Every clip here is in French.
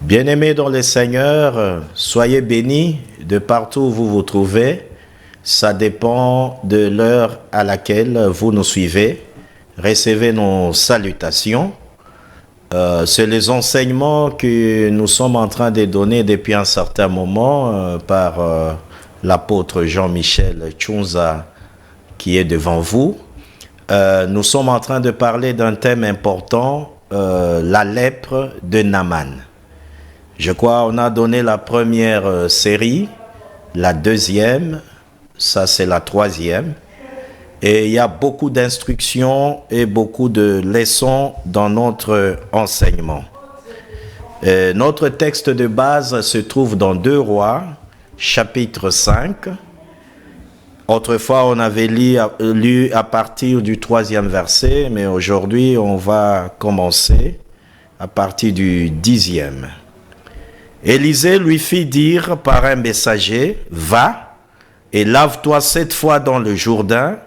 Bien-aimés dans le Seigneur, soyez bénis de partout où vous vous trouvez. Ça dépend de l'heure à laquelle vous nous suivez. Recevez nos salutations. C'est les enseignements que nous sommes en train de donner depuis un certain moment par l'apôtre Jean-Michel Tchounza qui est devant vous. Nous sommes en train de parler d'un thème important, la lèpre de Naaman. Je crois qu'on a donné la première série, la deuxième, ça c'est la troisième. Et il y a beaucoup d'instructions et beaucoup de leçons dans notre enseignement. Notre texte de base se trouve dans 2 Rois, chapitre 5. Autrefois, on avait lu à partir du 3e verset, mais aujourd'hui, on va commencer à partir du 10e. Élisée lui fit dire par un messager, « Va et lave-toi 7 fois dans le Jourdain,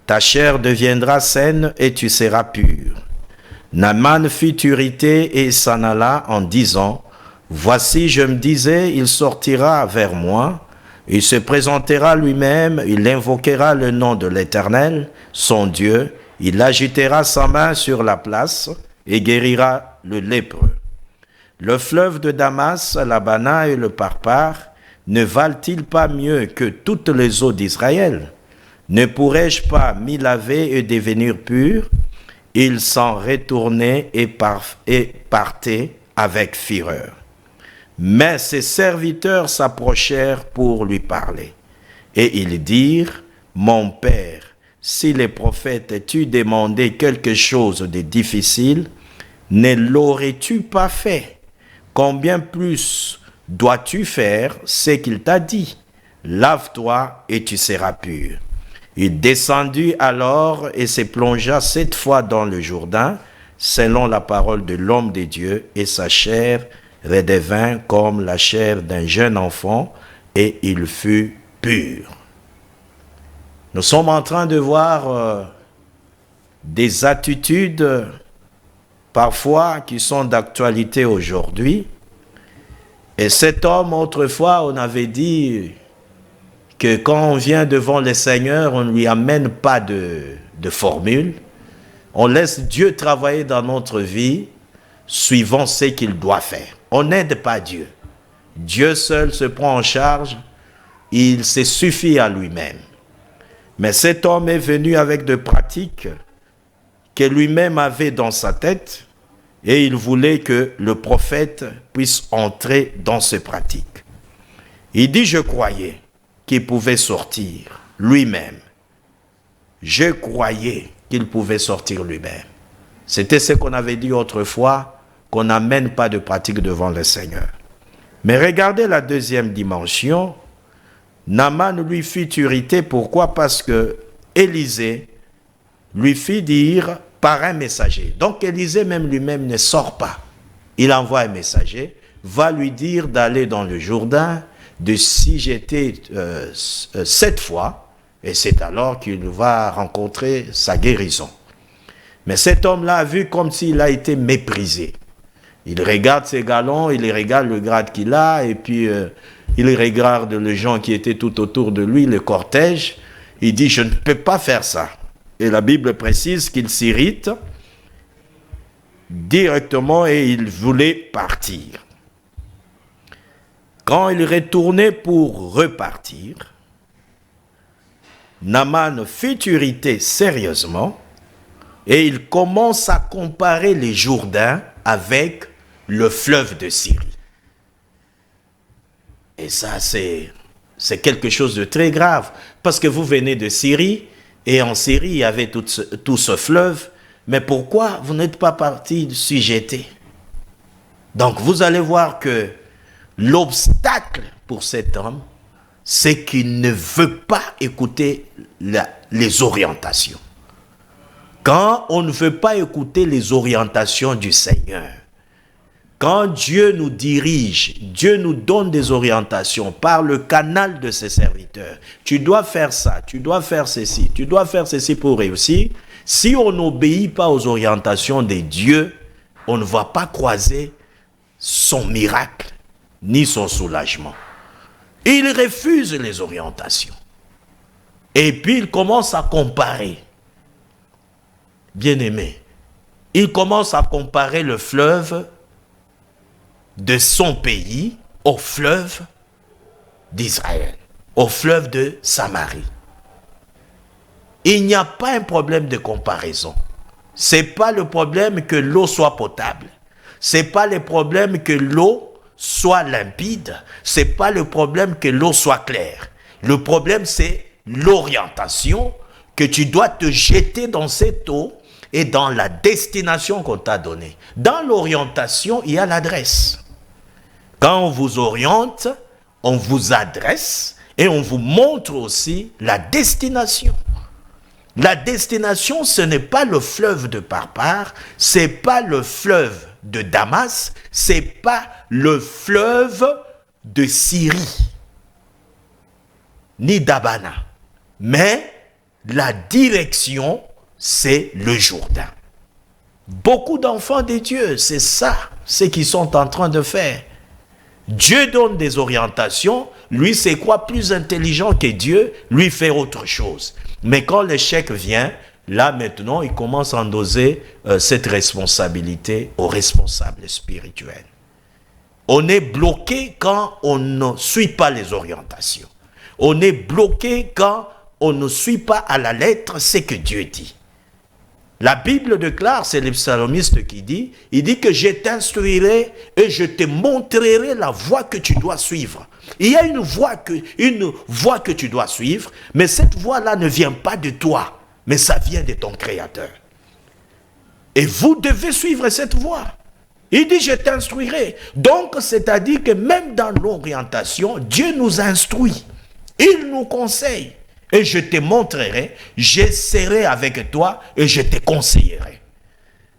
ta chair deviendra saine et tu seras pur. » Naaman fit irriter et s'en alla en disant, « Voici, je me disais, il sortira vers moi, il se présentera lui-même, il invoquera le nom de l'Éternel, son Dieu, il agitera sa main sur la place et guérira le lépreux. Le fleuve de Damas, l'Abana et le Parpar ne valent-ils pas mieux que toutes les eaux d'Israël? Ne pourrais-je pas m'y laver et devenir pur? » Il s'en retournait et partait avec fureur. Mais ses serviteurs s'approchèrent pour lui parler. Et ils dirent, « Mon père, si les prophètes t'eût demandé quelque chose de difficile, ne l'aurais-tu pas fait? Combien plus dois-tu faire ce qu'il t'a dit? Lave-toi et tu seras pur. » Il descendit alors et se plongea 7 fois dans le Jourdain, selon la parole de l'homme de Dieu, et sa chair redevint comme la chair d'un jeune enfant, et il fut pur. Nous sommes en train de voir des attitudes parfois qui sont d'actualité aujourd'hui. Et cet homme, autrefois, on avait dit que quand on vient devant le Seigneur, on ne lui amène pas de formule. On laisse Dieu travailler dans notre vie suivant ce qu'il doit faire. On n'aide pas Dieu. Dieu seul se prend en charge. Il se suffit à lui-même. Mais cet homme est venu avec des pratiques que lui-même avait dans sa tête et il voulait que le prophète puisse entrer dans ces pratiques. Il dit, je croyais qu'il pouvait sortir lui-même. Je croyais qu'il pouvait sortir lui-même. C'était ce qu'on avait dit autrefois, qu'on n'amène pas de pratique devant le Seigneur. Mais regardez la deuxième dimension. Naaman lui fit irriter. Pourquoi? Parce que Élisée lui fit dire par un messager. Donc Élisée même lui-même ne sort pas. Il envoie un messager, va lui dire d'aller dans le Jourdain, de s'y jeter 7 fois, et c'est alors qu'il va rencontrer sa guérison. Mais cet homme-là a vu comme s'il a été méprisé. Il regarde ses galons, il regarde le grade qu'il a, et puis il regarde les gens qui étaient tout autour de lui, le cortège. Il dit, je ne peux pas faire ça. Et la Bible précise qu'il s'irrite directement et il voulait partir. Quand il retournait pour repartir, Naaman fut irrité sérieusement et il commence à comparer les Jourdains avec le fleuve de Syrie. Et ça, c'est quelque chose de très grave, parce que vous venez de Syrie, et en Syrie, il y avait tout ce fleuve, mais pourquoi vous n'êtes pas parti s'y jeter? Donc, vous allez voir que l'obstacle pour cet homme, c'est qu'il ne veut pas écouter les orientations. Quand on ne veut pas écouter les orientations du Seigneur, quand Dieu nous dirige, Dieu nous donne des orientations par le canal de ses serviteurs. Tu dois faire ça, tu dois faire ceci, tu dois faire ceci pour réussir. Si on n'obéit pas aux orientations de Dieu, on ne va pas croiser son miracle, ni son soulagement. Il refuse les orientations. Et puis il commence à comparer. Bien-aimé, il commence à comparer le fleuve de son pays au fleuve d'Israël, au fleuve de Samarie. Il n'y a pas un problème de comparaison. Ce n'est pas le problème que l'eau soit potable. Ce n'est pas le problème que l'eau soit limpide. Ce n'est pas le problème que l'eau soit claire. Le problème, c'est l'orientation, que tu dois te jeter dans cette eau et dans la destination qu'on t'a donnée. Dans l'orientation, il y a l'adresse. Quand on vous oriente, on vous adresse et on vous montre aussi la destination. La destination, ce n'est pas le fleuve de Parpar, ce n'est pas le fleuve de Damas, ce n'est pas le fleuve de Syrie, ni d'Abana. Mais la direction, c'est le Jourdain. Beaucoup d'enfants de Dieu, c'est ça, ce qu'ils sont en train de faire. Dieu donne des orientations, lui c'est quoi plus intelligent que Dieu, lui fait autre chose. Mais quand l'échec vient, là maintenant, il commence à endosser cette responsabilité aux responsables spirituels. On est bloqué quand on ne suit pas les orientations. On est bloqué quand on ne suit pas à la lettre ce que Dieu dit. La Bible déclare, c'est le psalmiste qui dit, il dit que je t'instruirai et je te montrerai la voie que tu dois suivre. Il y a une voie que tu dois suivre, mais cette voie-là ne vient pas de toi, mais ça vient de ton Créateur. Et vous devez suivre cette voie. Il dit, je t'instruirai. Donc, c'est-à-dire que même dans l'orientation, Dieu nous instruit. Il nous conseille. Et je te montrerai, je serai avec toi et je te conseillerai.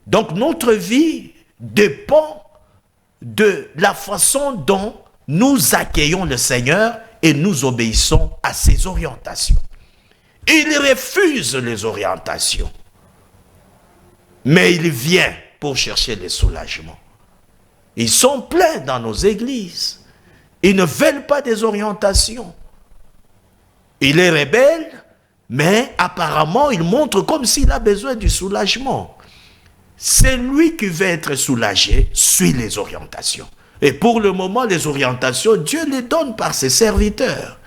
Donc notre vie dépend de la façon dont nous accueillons le Seigneur et nous obéissons à ses orientations. Il refuse les orientations, mais il vient pour chercher le soulagement. Ils sont pleins dans nos églises. Ils ne veulent pas des orientations. Il est rebelle, mais apparemment, il montre comme s'il a besoin du soulagement. C'est lui qui veut être soulagé, suit les orientations. Et pour le moment, les orientations, Dieu les donne par ses serviteurs.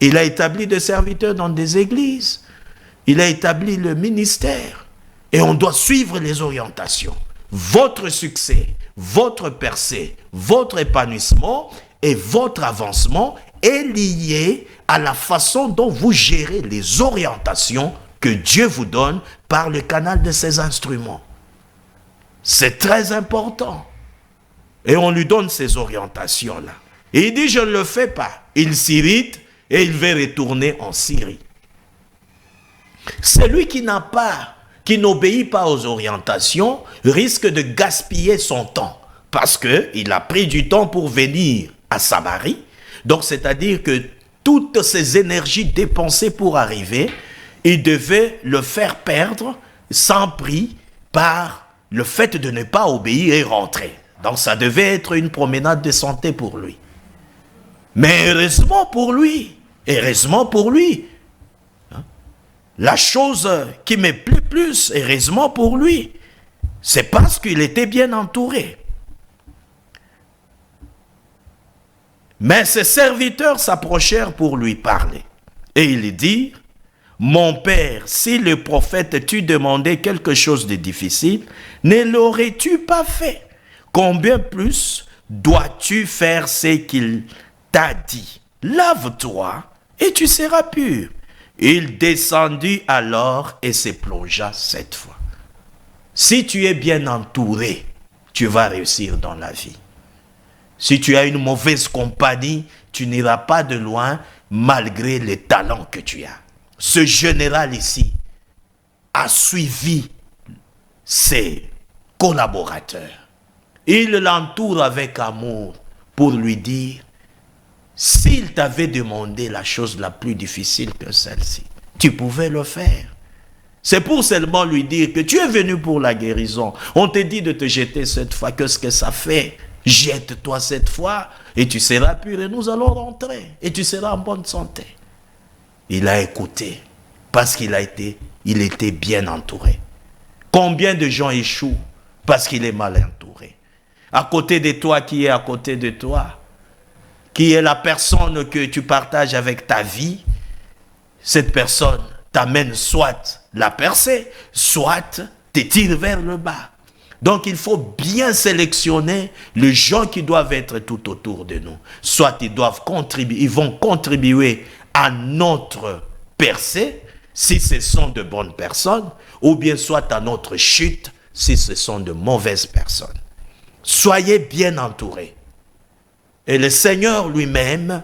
Il a établi des serviteurs dans des églises. Il a établi le ministère. Et on doit suivre les orientations. Votre succès, votre percée, votre épanouissement et votre avancement est lié à la façon dont vous gérez les orientations que Dieu vous donne par le canal de ses instruments. C'est très important. Et on lui donne ces orientations-là. Et il dit, je ne le fais pas. Il s'irrite et il veut retourner en Syrie. Celui qui n'obéit pas aux orientations, risque de gaspiller son temps. Parce qu'il a pris du temps pour venir à Samarie. Donc, c'est-à-dire que toutes ces énergies dépensées pour arriver, il devait le faire perdre sans prix par le fait de ne pas obéir et rentrer. Donc, ça devait être une promenade de santé pour lui. Mais heureusement pour lui, la chose qui me plaît plus, heureusement pour lui, c'est parce qu'il était bien entouré. Mais ses serviteurs s'approchèrent pour lui parler. Et il dit, mon père, si le prophète t'eût demandé quelque chose de difficile, ne l'aurais-tu pas fait? Combien plus dois-tu faire ce qu'il t'a dit? Lave-toi et tu seras pur. Il descendit alors et se plongea 7 fois. Si tu es bien entouré, tu vas réussir dans la vie. Si tu as une mauvaise compagnie, tu n'iras pas de loin malgré les talents que tu as. Ce général ici a suivi ses collaborateurs. Il l'entoure avec amour pour lui dire, s'il t'avait demandé la chose la plus difficile que celle-ci, tu pouvais le faire. C'est pour seulement lui dire que tu es venu pour la guérison. On te dit de te jeter cette fois, qu'est-ce que ça fait? Jette-toi cette fois et tu seras pur et nous allons rentrer et tu seras en bonne santé. Il a écouté parce il était bien entouré. Combien de gens échouent parce qu'il est mal entouré? À côté de toi, qui est à côté de toi? Qui est la personne que tu partages avec ta vie? Cette personne t'amène soit la percée, soit te tire vers le bas. Donc il faut bien sélectionner les gens qui doivent être tout autour de nous. Soit ils vont contribuer à notre percée, si ce sont de bonnes personnes, ou bien soit à notre chute, si ce sont de mauvaises personnes. Soyez bien entourés. Et le Seigneur lui-même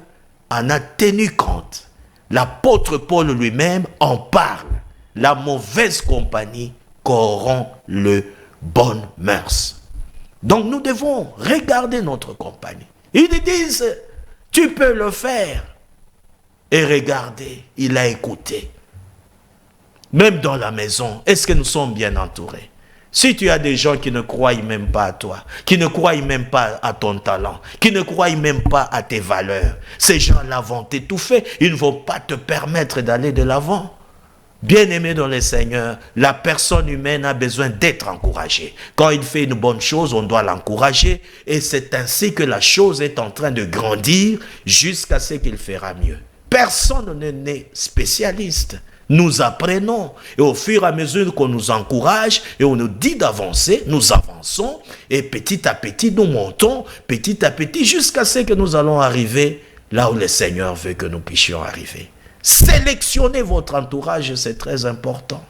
en a tenu compte. L'apôtre Paul lui-même en parle. La mauvaise compagnie corrompt le bonnes mœurs. Donc nous devons regarder notre compagnie. Ils disent, tu peux le faire. Et regardez, il a écouté. Même dans la maison, est-ce que nous sommes bien entourés? Si tu as des gens qui ne croient même pas à toi, qui ne croient même pas à ton talent, qui ne croient même pas à tes valeurs, ces gens-là vont t'étouffer, ils ne vont pas te permettre d'aller de l'avant. Bien-aimé dans le Seigneur, la personne humaine a besoin d'être encouragée. Quand il fait une bonne chose, on doit l'encourager. Et c'est ainsi que la chose est en train de grandir jusqu'à ce qu'il fera mieux. Personne n'est spécialiste. Nous apprenons. Et au fur et à mesure qu'on nous encourage et on nous dit d'avancer, nous avançons. Et petit à petit, nous montons. Petit à petit, jusqu'à ce que nous allons arriver là où le Seigneur veut que nous puissions arriver. Sélectionnez votre entourage, c'est très important.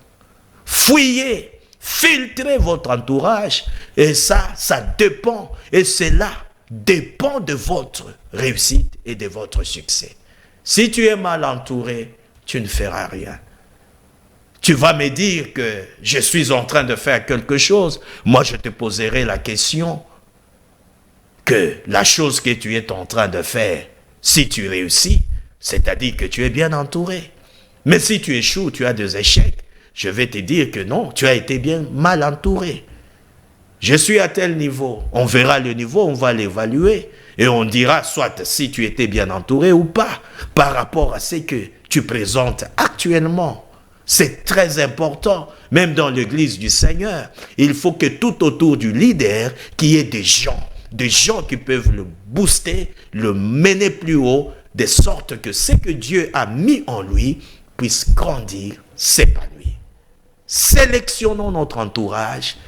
Fouillez, filtrez votre entourage. Et ça dépend. Et cela dépend de votre réussite et de votre succès. Si tu es mal entouré, tu ne feras rien. Tu vas me dire que je suis en train de faire quelque chose. Moi, je te poserai la question que la chose que tu es en train de faire, si tu réussis, c'est-à-dire que tu es bien entouré. Mais si tu échoues, tu as des échecs, je vais te dire que non, tu as été bien mal entouré. Je suis à tel niveau. On verra le niveau, on va l'évaluer. Et on dira soit si tu étais bien entouré ou pas, par rapport à ce que tu présentes actuellement. C'est très important, même dans l'église du Seigneur. Il faut que tout autour du leader, qu'il y ait des gens qui peuvent le booster, le mener plus haut, de sorte que ce que Dieu a mis en lui puisse grandir, s'épanouir. Sélectionnons notre entourage,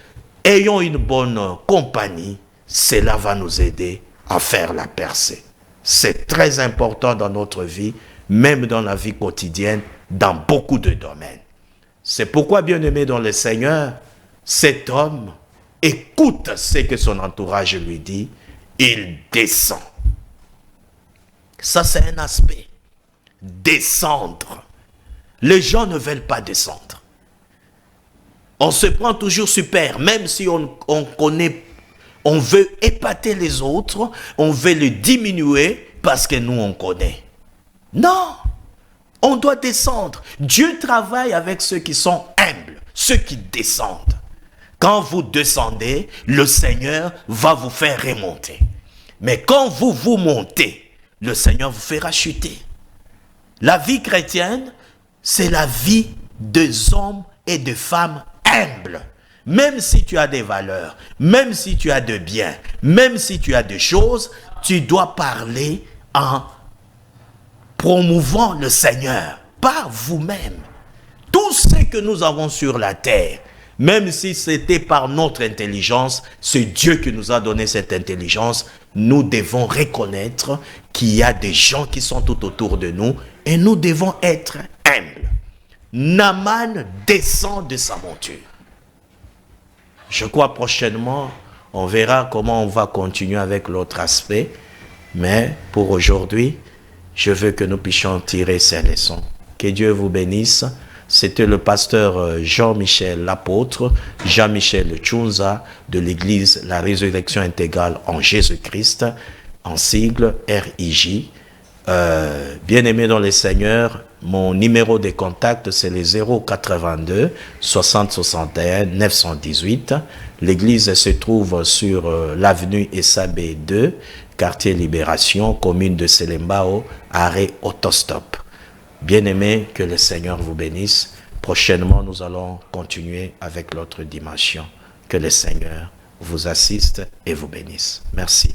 ayons une bonne compagnie, cela va nous aider à faire la percée. C'est très important dans notre vie, même dans la vie quotidienne, dans beaucoup de domaines. C'est pourquoi, bien-aimé dans le Seigneur, cet homme écoute ce que son entourage lui dit, il descend. Ça, c'est un aspect. Descendre. Les gens ne veulent pas descendre. On se prend toujours super, même si on connaît, on veut épater les autres, on veut les diminuer parce que nous, on connaît. Non, on doit descendre. Dieu travaille avec ceux qui sont humbles, ceux qui descendent. Quand vous descendez, le Seigneur va vous faire remonter. Mais quand vous montez, le Seigneur vous fera chuter. La vie chrétienne, c'est la vie des hommes et des femmes humbles. Même si tu as des valeurs, même si tu as de biens, même si tu as des choses, tu dois parler en promouvant le Seigneur, pas vous-même. Tout ce que nous avons sur la terre, même si c'était par notre intelligence, c'est Dieu qui nous a donné cette intelligence, nous devons reconnaître qu'il y a des gens qui sont tout autour de nous et nous devons être humbles. Naaman descend de sa monture. Je crois prochainement, on verra comment on va continuer avec l'autre aspect, mais pour aujourd'hui, je veux que nous puissions tirer ces leçons. Que Dieu vous bénisse. C'était le pasteur Jean-Michel l'apôtre, Jean-Michel Tchunza de l'église La Résurrection Intégrale en Jésus-Christ, en sigle RIJ. Bien-aimé dans le Seigneur, mon numéro de contact c'est le 082 60 61 918, L'église se trouve sur l'avenue Essabé 2, quartier Libération, commune de Selembao, arrêt autostop. Bien-aimés, que le Seigneur vous bénisse. Prochainement, nous allons continuer avec l'autre dimension. Que le Seigneur vous assiste et vous bénisse. Merci.